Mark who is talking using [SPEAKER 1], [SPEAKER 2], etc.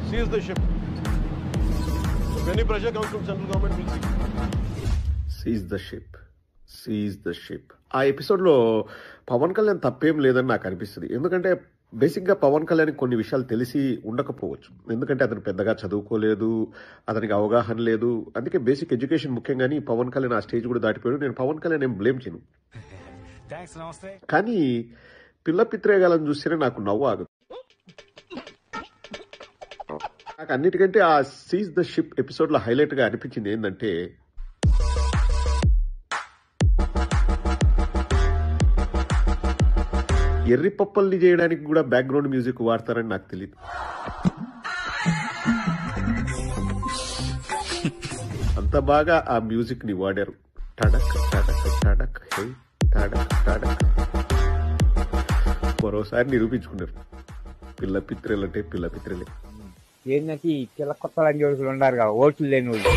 [SPEAKER 1] Seize the ship. If any pressure comes from central government, we'll see.
[SPEAKER 2] Seize the ship. Seize the ship. ఆ ఎపిసోడ్లో పవన్ కళ్యాణ్ తప్పేం లేదని నాకు అనిపిస్తుంది. ఎందుకంటే బేసిక్గా పవన్ కళ్యాణ్ కొన్ని విషయాలు తెలిసి ఉండకపోవచ్చు. ఎందుకంటే అతను పెద్దగా చదువుకోలేదు, అతనికి అవగాహన లేదు. అందుకే బేసిక్ ఎడ్యుకేషన్ ముఖ్యం. కానీ పవన్ కళ్యాణ్ ఆ స్టేజ్ కూడా దాటిపోయాడు. నేను పవన్ కళ్యాణ్ ఏం బ్లేమ్ చేయను. కానీ పిల్ల పిత్రేగాలను చూస్తేనే నాకు నవ్వు ఆగదు. నాకు అన్నిటికంటే ఆ సీజ్ ద షిప్ ఎపిసోడ్లో హైలైట్గా అనిపించింది ఏంటంటే, ఎర్రి పప్పల్ని చేయడానికి కూడా బ్యాక్గ్రౌండ్ మ్యూజిక్ వాడతారని నాకు తెలియదు. అంత బాగా ఆ మ్యూజిక్ ని వాడారు. టడక్ టడక్ టడక్ హే టడక్ టడక్. మరోసారి నిరూపించుకున్నారు, పిల్ల పిత్రలంటే పిల్ల పిత్రలే.
[SPEAKER 3] ఏంటంటే పిల్ల కొత్త లంజోడుకులు ఉన్నారు కదా, ఓట్లు లేని వాళ్ళు.